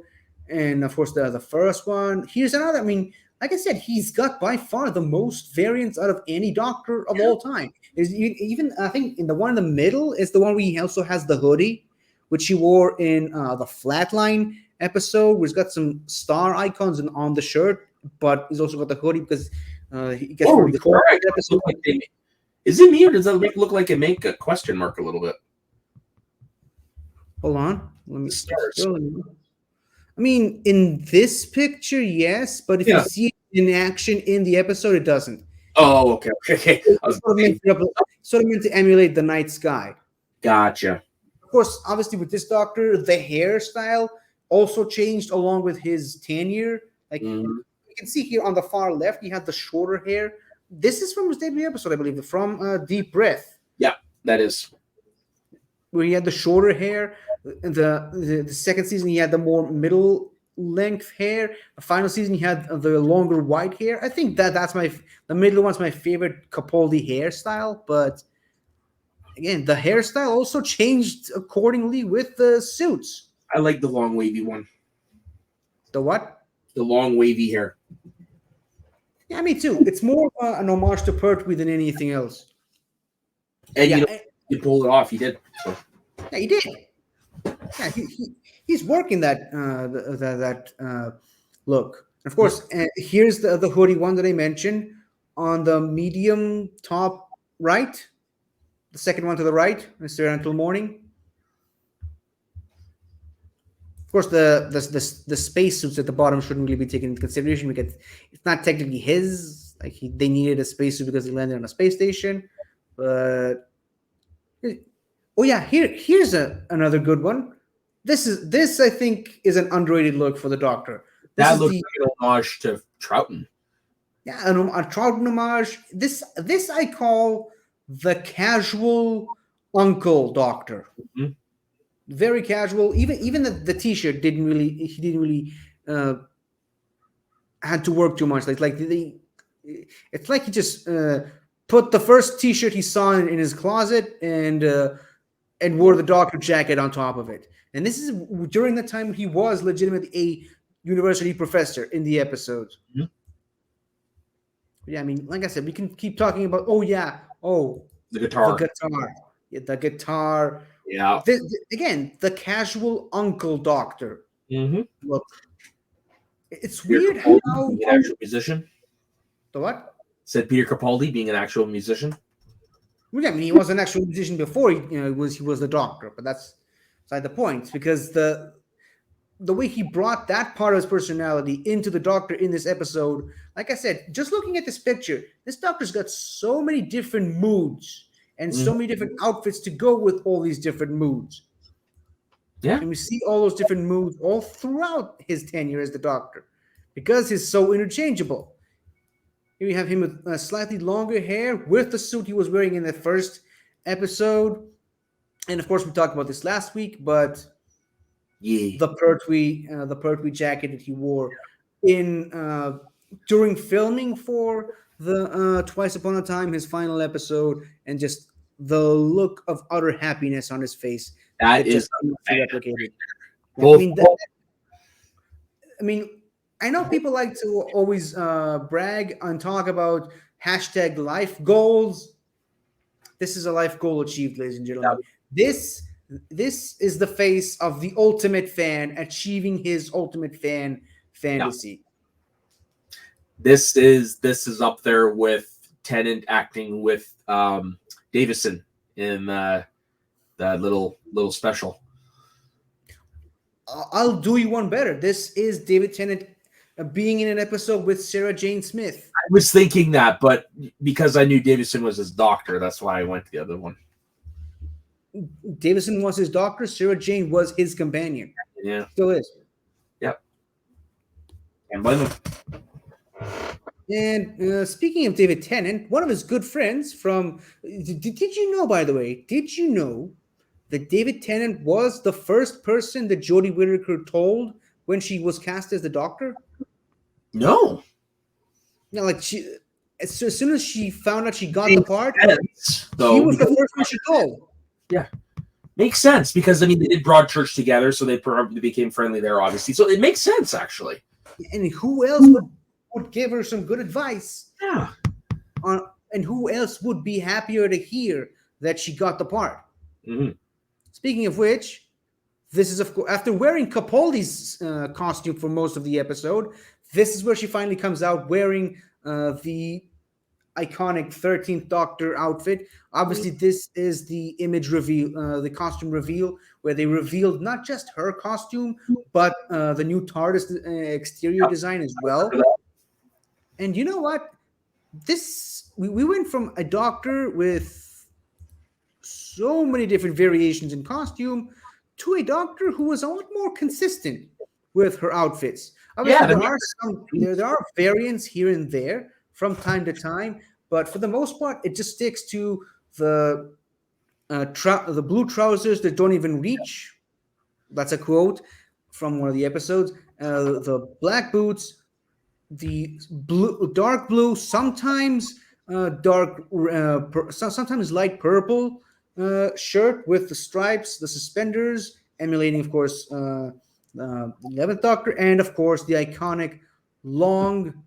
And of course, the first one. Here's another. I mean, like I said, he's got by far the most variants out of any doctor of all time. Is even I think in the one in the middle is the one where he also has the hoodie, which he wore in the Flatline episode, where he's got some star icons on the shirt, but he's also got the hoodie because he gets Oh, the correct. episode. Is it me or does that look like it make a question mark a little bit? Hold on, let me. Stars. I mean, in this picture, yes, but if you see it in action in the episode, it doesn't. Oh, okay. Sort of meant to emulate the night sky. Gotcha. Of course, obviously, with this doctor, the hairstyle also changed along with his tenure. Like you can see here on the far left, he had the shorter hair. This is from his debut episode, I believe, from Deep Breath. Yeah, that is. Where he had the shorter hair. The second season, he had the more middle length hair. The final season, he had the longer white hair. I think that's the middle one's my favorite Capaldi hairstyle. But again, the hairstyle also changed accordingly with the suits. I like the long wavy one. The what? The long wavy hair. Yeah, me too. It's more an homage to Pertwee than anything else. And he pulled it off. He did. So. Yeah, he did. Yeah, he's working that look. Of course, here's the hoodie one that I mentioned on the medium top right. The second one to the right, Mr. Until Morning. Of course, the spacesuits at the bottom shouldn't really be taken into consideration because it's not technically his. Like they needed a spacesuit because he landed on a space station. But oh yeah, here's another good one. This I think is an underrated look for the Doctor. That looks like an homage to Troughton. Yeah, a Troughton homage. This I call the casual uncle Doctor. Mm-hmm. Very casual. Even the T-shirt didn't really had to work too much. It's like he just put the first T-shirt he saw in his closet and wore the Doctor jacket on top of it. And this is during the time he was legitimately a university professor in the episodes. Mm-hmm. Yeah, I mean, like I said, we can keep talking about. The guitar. The guitar. Yeah. Again, the casual uncle Doctor. Mm-hmm. Look, it's weird how an actual musician. The what? Said Peter Capaldi being an actual musician. Well, yeah, I mean, he was an actual musician before he was the Doctor, but that's beside the point because the way he brought that part of his personality into the Doctor in this episode, like I said, just looking at this picture, this Doctor's got so many different moods and so many different outfits to go with all these different moods. Yeah. And we see all those different moods all throughout his tenure as the Doctor because he's so interchangeable. Here we have him with slightly longer hair with the suit he was wearing in the first episode. And of course, we talked about this last week, but the Pertwee jacket that he wore in during filming for the Twice Upon a Time, his final epised, and just the look of utter happiness on his face. That is replicated. I mean, I know people like to always brag and talk about hashtag life goals. This is a life goal achieved, ladies and gentlemen. Yeah. This is the face of the ultimate fan achieving his ultimate fan fantasy. Yeah. This is up there with Tennant acting with Davison in that little special. I'll do you one better. This is David Tennant being in an episode with Sarah Jane Smith. I was thinking that, but because I knew Davison was his doctor, that's why I went to the other one. Davison was his doctor. Sarah Jane was his companion. Yeah. Still is. Yep. And blame him. And speaking of David Tennant, one of his good friends from... Did you know, by the way, that David Tennant was the first person that Jodie Whittaker told when she was cast as the Doctor? No. Yeah, like as soon as she found out she got the part, he was the first one she told. Yeah. Makes sense because, I mean, they did Broadchurch together, so they probably became friendly there, obviously. So it makes sense, actually. And who else would would give her some good advice. Yeah. And who else would be happier to hear that she got the part? Mhm. Speaking of which, this is, of course, after wearing Capaldi's costume for most of the episode, this is where she finally comes out wearing the iconic 13th Doctor outfit. Obviously, this is the image reveal, the costume reveal, where they revealed not just her costume, but the new TARDIS exterior design as well. And you know what? We went from a Doctor with so many different variations in costume to a Doctor who was a lot more consistent with her outfits. Obviously, there are variants here and there from time to time, but for the most part, it just sticks to the the blue trousers that don't even reach. That's a quote from one of the episodes. The black boots, the blue, dark blue, sometimes sometimes light purple shirt with the stripes, the suspenders, emulating, of course, the 11th Doctor, and of course the iconic long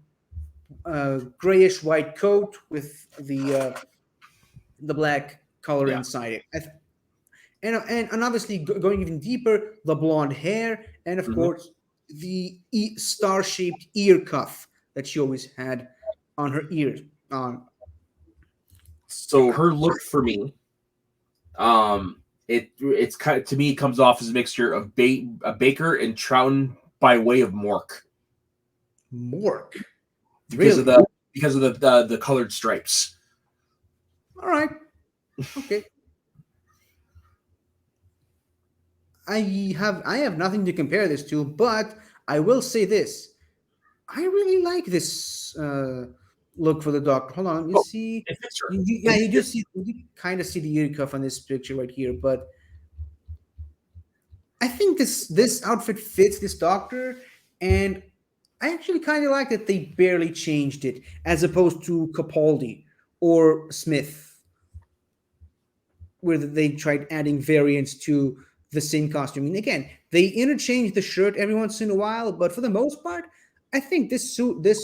grayish white coat with the black color inside it. And obviously going even deeper, the blonde hair, and of course the star-shaped ear cuff that she always had on her ears. So her look for me, it's kind of, to me, it comes off as a mixture of a Baker and Troughton by way of Mork. Mork, because really? of the colored stripes. All right, okay. I have nothing to compare this to, but I will say this: I really like this look for the Doctor. Hold on, let me see. You kind of see the ear cuff on this picture right here, but I think this outfit fits this Doctor, and I actually kind of like that they barely changed it as opposed to Capaldi or Smith, where they tried adding variants to the same costume. And again, they interchange the shirt every once in a while, but for the most part, I think this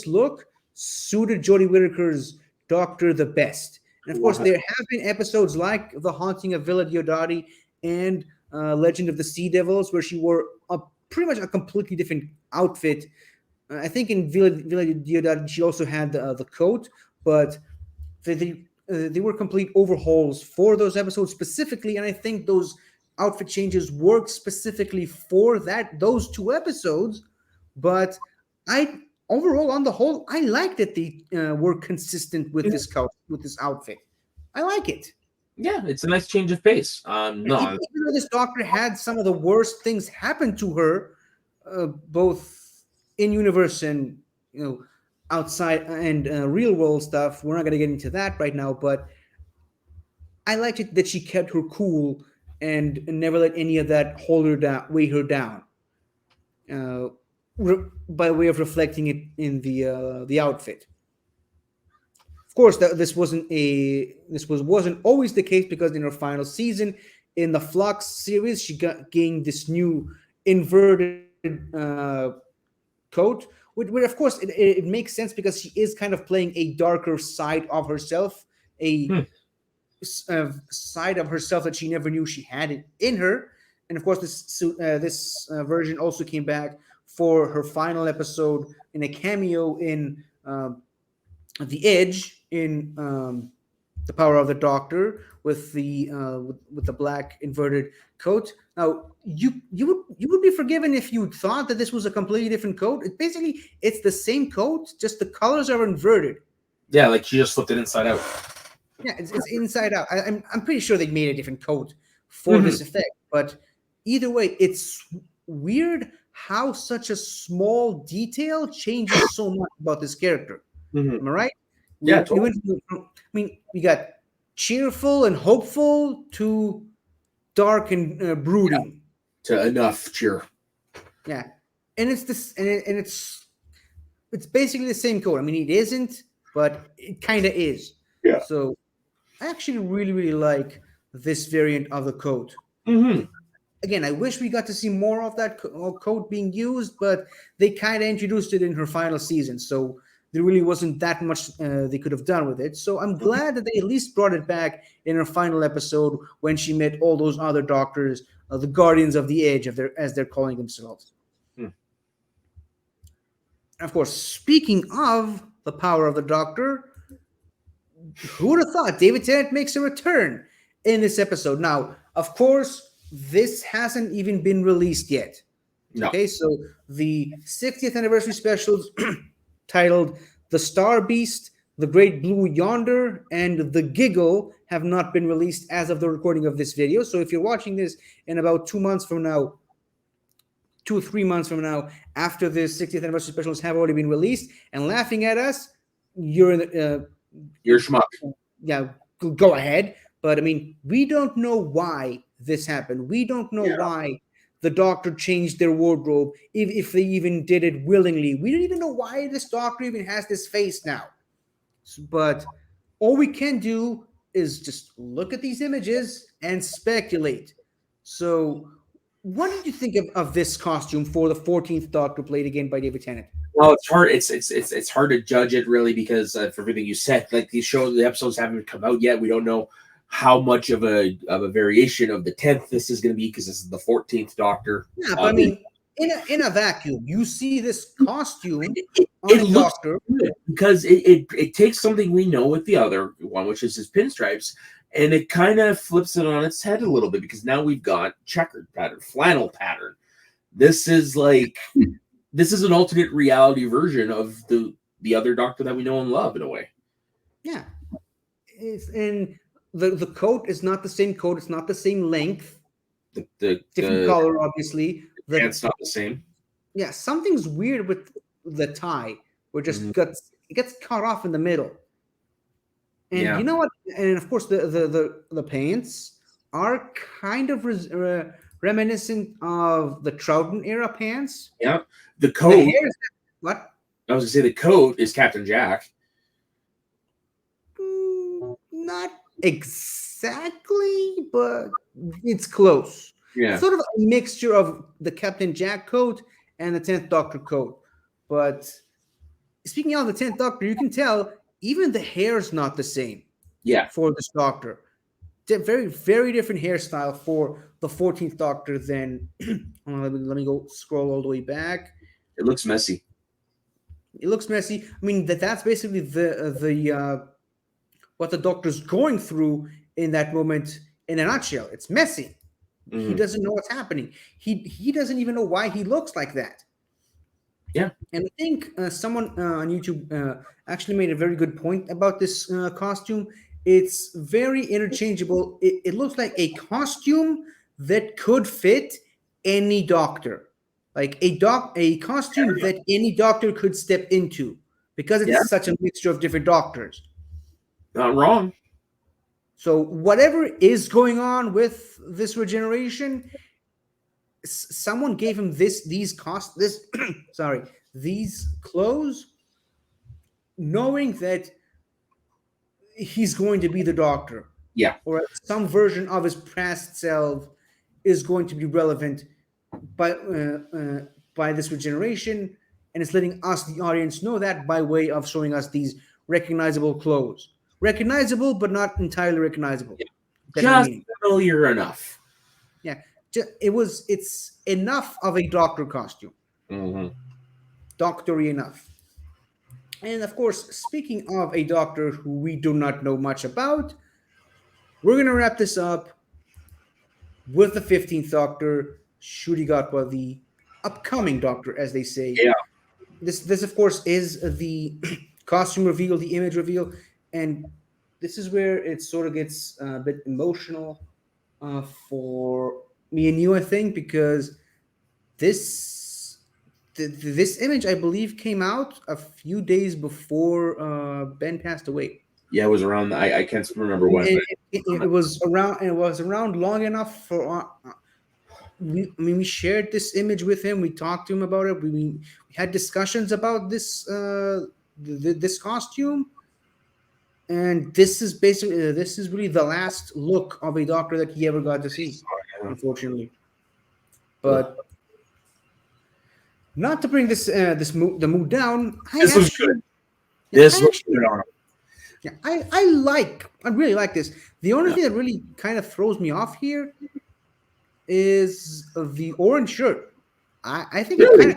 look suited Jodie Whittaker's Doctor the best. And of course, there have been episodes like The Haunting of Villa Diodati and Legend of the Sea Devils, where she wore pretty much a completely different outfit. I think in Villa Diodati, she also had the coat, but they were complete overhauls for those episodes specifically, and I think those outfit changes worked specifically for those two episodes. But overall, on the whole, I like that they were consistent with this outfit. I like it. Yeah, it's a nice change of pace. Even though this Doctor had some of the worst things happen to her, both in universe and outside and real world stuff. We're not going to get into that right now, but I liked it that she kept her cool and never let any of that hold her down, weigh her down, by way of reflecting it in the outfit. Of course, this wasn't always the case, because in her final season in the Flux series, she gained this new inverted coat, where of course it makes sense because she is kind of playing a darker side of herself, side of herself that she never knew she had it in her. And of course, this version also came back for her final episode in a cameo in The Edge in The Power of the Doctor with the black inverted coat. Now you would be forgiven if you thought that this was a completely different coat. It's the same coat, just the colors are inverted. Yeah, like she just flipped it inside out. Yeah, it's inside out. I'm pretty sure they made a different coat for this effect, but either way, it's weird how such a small detail changes so much about this character. Am I right? Yeah, totally. We got cheerful and hopeful to dark and brooding. To enough cheer. Yeah, and it's this, and it's basically the same coat. I mean, it isn't, but it kind of is. Yeah. So I actually really, really like this variant of the coat. Again, I wish we got to see more of that coat being used, but they kind of introduced it in her final season. So there really wasn't that much they could have done with it. So I'm glad that they at least brought it back in her final episode when she met all those other doctors, the Guardians of the Edge, as they're calling themselves. Of course, speaking of the power of the Doctor, who would have thought David Tennant makes a return in this episode? Now, of course, this hasn't even been released yet. No. Okay, so the 60th anniversary specials titled The Star Beast, The Great Blue Yonder, and The Giggle have not been released as of the recording of this video. So if you're watching this in about 2 months from now, 2 or 3 months from now, after the 60th anniversary specials have already been released and laughing at us, you're in the You're a schmuck. yeah, go ahead. But I mean, we don't know why this happened. We don't know why the Doctor changed their wardrobe, if they even did it willingly. We don't even know why this Doctor even has this face now. But all we can do is just look at these images and speculate. So what did you think of this costume for the 14th Doctor, played again by David Tennant? Well, it's hard. It's hard to judge it really because for everything you said, like the episodes haven't come out yet. We don't know how much of a variation of the 10th this is going to be because this is the 14th Doctor. Yeah, but I mean, in a vacuum, you see this costume on It the looks Doctor good because it takes something we know with the other one, which is his pinstripes, and it kind of flips it on its head a little bit because now we've got checkered pattern, flannel pattern. This is an alternate reality version of the other Doctor that we know and love in a way. Yeah, and the coat is not the same coat. It's not the same length. Different color, obviously. The pants not the same. Yeah, something's weird with the tie. Where just it gets cut off in the middle. And you know what? And of course, the pants are kind of reminiscent of the Troughton era pants. Yeah, the coat. What? I was gonna say the coat is Captain Jack. Not exactly, but it's close. Yeah, Sort of a mixture of the Captain Jack coat and the 10th Doctor coat. But speaking of the 10th Doctor, you can tell even the hair is not the same. Yeah, for this Doctor. Very, very different hairstyle for the 14th Doctor than let me go scroll all the way back. it looks messy. It looks messy. I mean, that's basically the what the Doctor's going through in that moment in a nutshell. It's messy. He doesn't know what's happening. He doesn't even know why he looks like that. Yeah. And I think someone on YouTube actually made a very good point about this costume. It's very interchangeable. It looks like a costume that could fit any Doctor. Like a costume that any Doctor could step into because it's such a mixture of different Doctors. Not wrong. So whatever is going on with this regeneration, someone gave him these clothes, knowing that he's going to be the Doctor. Yeah. Or some version of his past self is going to be relevant by this regeneration, and it's letting us, the audience, know that by way of showing us these recognizable clothes. Recognizable, but not entirely recognizable. Yeah. Just familiar enough. Yeah. It's enough of a Doctor costume. Doctor-y enough. And of course, speaking of a Doctor who we do not know much about, we're going to wrap this up with the 15th Doctor, Ncuti Gatwa, the upcoming Doctor, as they say. Yeah. This of course, is the costume reveal, the image reveal, and this is where it sort of gets a bit emotional for me and you, I think, because this image, I believe, came out a few days before Ben passed away. Yeah, it was around. I can't remember when. It was around. It was around long enough for. We shared this image with him. We talked to him about it. We had discussions about this this costume, and this is basically this is really the last look of a Doctor that he ever got to see, unfortunately. But not to bring the mood down. This was good. This is what she put on him. Yeah, I really like this. The only thing that really kind of throws me off here is the orange shirt. I think Really?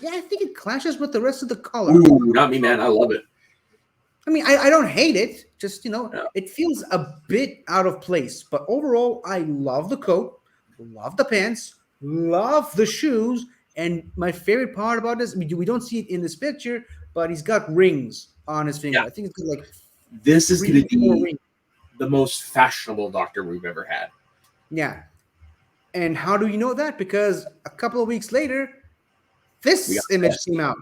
I think it clashes with the rest of the color. Ooh, not me, man. I love it. I mean, I don't hate it. Just Yeah. it feels a bit out of place. But overall, I love the coat, love the pants, love the shoes, and my favorite part about this, we don't see it in this picture, but he's got rings on his finger. Yeah. I think it's like This is going to 3 or 4 be rings. the most fashionable doctor we've ever had. Yeah. And how do you know that? Because a couple of weeks later, this image came out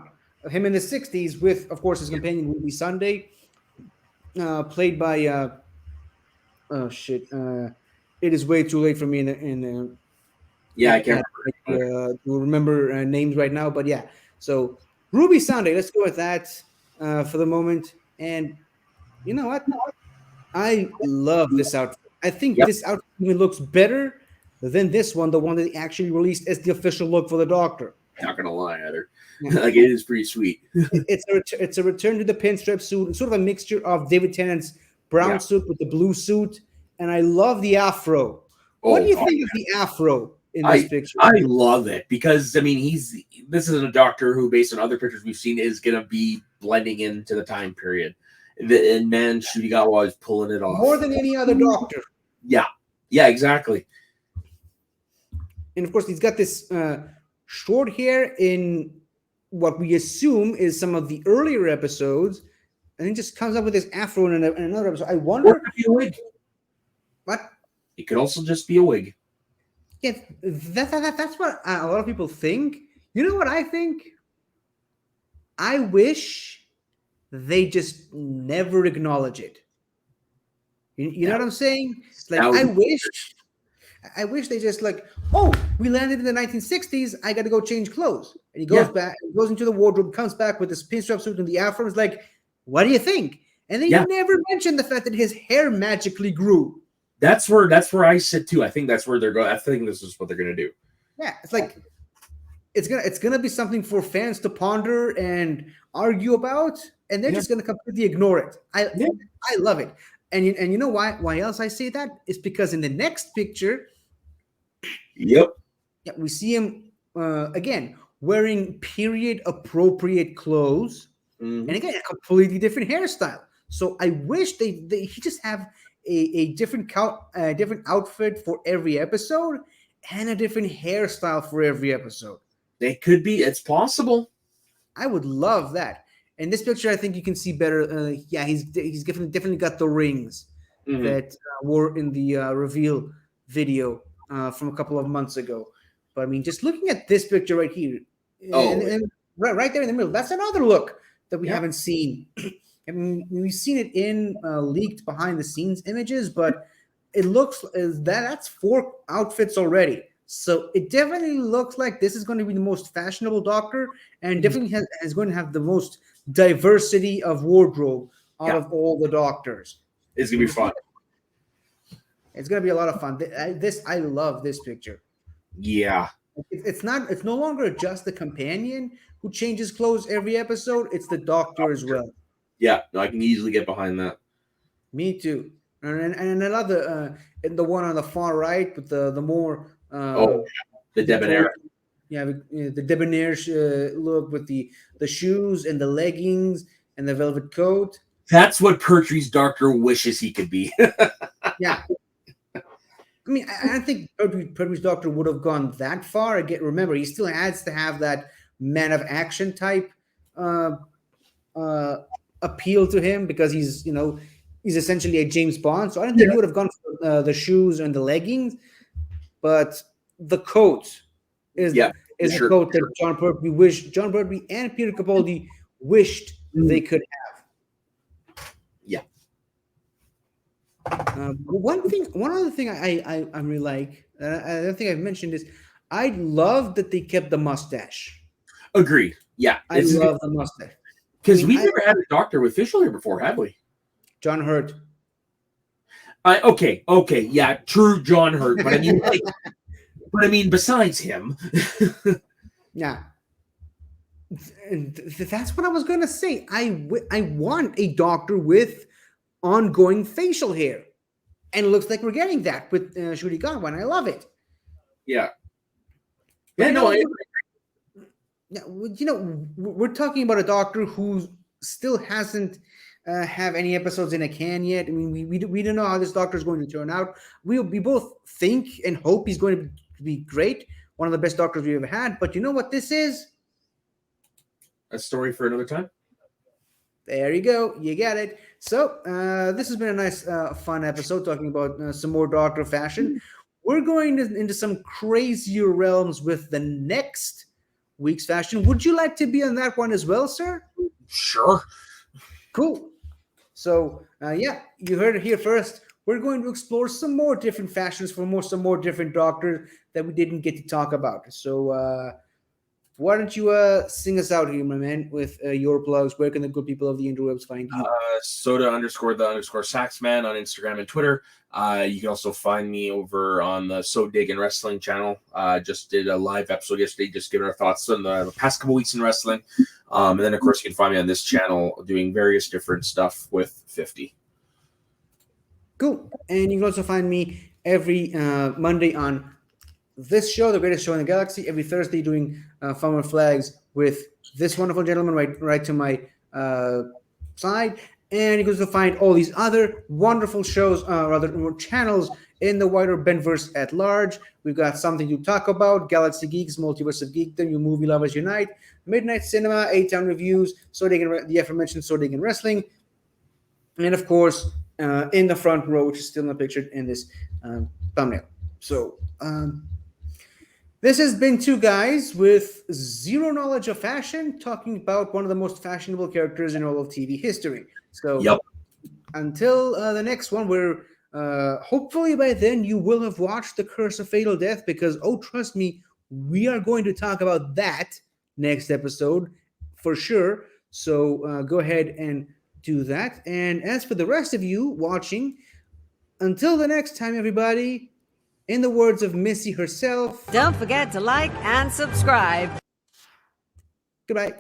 of him in the 60s with, of course, his companion Ruby Sunday, played by oh shit, it is way too late for me Yeah, I can't to remember names right now, but yeah. So Ruby Sunday, let's go with that for the moment. And you know what? I love this outfit. I think this outfit even looks better than this one, the one that they actually released as the official look for the Doctor. Not gonna lie, either. Yeah. Like, it is pretty sweet. It's a return to the pinstripe suit. It's sort of a mixture of David Tennant's brown suit with the blue suit, and I love the afro. What do you think of the afro in this picture? I love it because, I mean, this is a doctor who, based on other pictures we've seen, is gonna be blending into the time period. And man, Shudigawa is pulling it off more than any other doctor. Yeah, exactly. And of course, he's got this short hair in what we assume is some of the earlier episodes, and then just comes up with this afro in another episode. I wonder. Or it could be a wig. What? It could also just be a wig. Yeah, that's what a lot of people think. You know what I think? I wish they just never acknowledge it. You know what I'm saying? It's like I wish they just like, oh, we landed in the 1960s. I got to go change clothes. And he goes back, goes into the wardrobe, comes back with this pinstripe suit and the afro. It's like, what do you think? And then you never mentioned the fact that his hair magically grew. That's where I sit too. I think that's where they're going. I think this is what they're gonna do. Yeah, it's like it's gonna be something for fans to ponder and argue about, and they're just gonna completely ignore it. I love it. And you know why else I say that? It's because in the next picture, we see him again wearing period appropriate clothes, and again a completely different hairstyle. So I wish he just have a different outfit for every episode and a different hairstyle for every episode. They could be. It's possible. I would love that. In this picture, I think you can see better. He's definitely got the rings that were in the reveal video from a couple of months ago. But I mean, just looking at this picture right here, and right there in the middle, that's another look that we haven't seen. I mean, we've seen it in leaked behind the scenes images, but it looks as that's 4 outfits already. So it definitely looks like this is going to be the most fashionable Doctor, and definitely is going to have the most diversity of wardrobe out of all the Doctors. It's gonna be fun. It's going to be a lot of fun. I love this picture. Yeah. It's no longer just the companion who changes clothes every episode. It's the Doctor as well. Yeah, I can easily get behind that. Me too. And I love the one on the far right with the more the debonair. Yeah, the debonair look with the shoes and the leggings and the velvet coat. That's what Pertwee's Doctor wishes he could be. Yeah. I mean, I don't think Pertwee's Doctor would have gone that far. Again, remember, he still has to have that man of action type appeal to him because he's essentially a James Bond. So I don't think he would have gone for the shoes and the leggings, but the coat is a coat that John Pertwee and Peter Capaldi wished they could have. Yeah. One other thing I really like, I don't think I've mentioned is I love that they kept the mustache. Agreed. Yeah, I love the mustache. Because we've never had a Doctor with facial hair before, have we? John Hurt. Okay, yeah, true, John Hurt. But I mean, besides him. Yeah. That's what I was gonna say. I want a doctor with ongoing facial hair, and it looks like we're getting that with Jodie Whittaker, and I love it. Yeah. But Yeah, you no, know, we're talking about a doctor who still hasn't have any episodes in a can yet. I mean, we don't know how this doctor is going to turn out. We both think and hope he's going to be great, one of the best doctors we've ever had. But you know what this is? a story for another time. There you go. You get it. So this has been a nice, fun episode talking about some more doctor fashion. We're going into some crazier realms with the next week's fashion. Would you like to be on that one as well, sir? Sure. Cool. So yeah, you heard it here first. We're going to explore some more different fashions for some more different doctors that we didn't get to talk about. So why don't you sing us out here, my man, with your plugs? Where can the good people of the interwebs find you? Soda_the_Saxman on Instagram and Twitter. You can also find me over on the So Diggin' Wrestling channel. Just did a live episode yesterday, just giving our thoughts on the past couple weeks in wrestling. And then, of course, you can find me on this channel doing various different stuff with 50. Cool. And you can also find me every Monday on this show, The Greatest Show in the Galaxy, every Thursday doing Fun with Flags with this wonderful gentleman right to my side. And you can also find all these other wonderful shows, rather channels in the wider Benverse at large. We've got Something to Talk About, Galaxy Geeks, Multiverse of Geekdom, You Movie Lovers Unite, Midnight Cinema, A-Town Reviews, the aforementioned So Diggin' Wrestling, and of course, in the front row, which is still not pictured in this thumbnail. So, this has been two guys with zero knowledge of fashion talking about one of the most fashionable characters in all of TV history. So, Yep. Until the next one, where hopefully by then you will have watched The Curse of Fatal Death, because, oh, trust me, we are going to talk about that next episode for sure. So go ahead and do that. And as for the rest of you watching, until the next time, everybody, in the words of Missy herself, don't forget to like and subscribe. goodbye.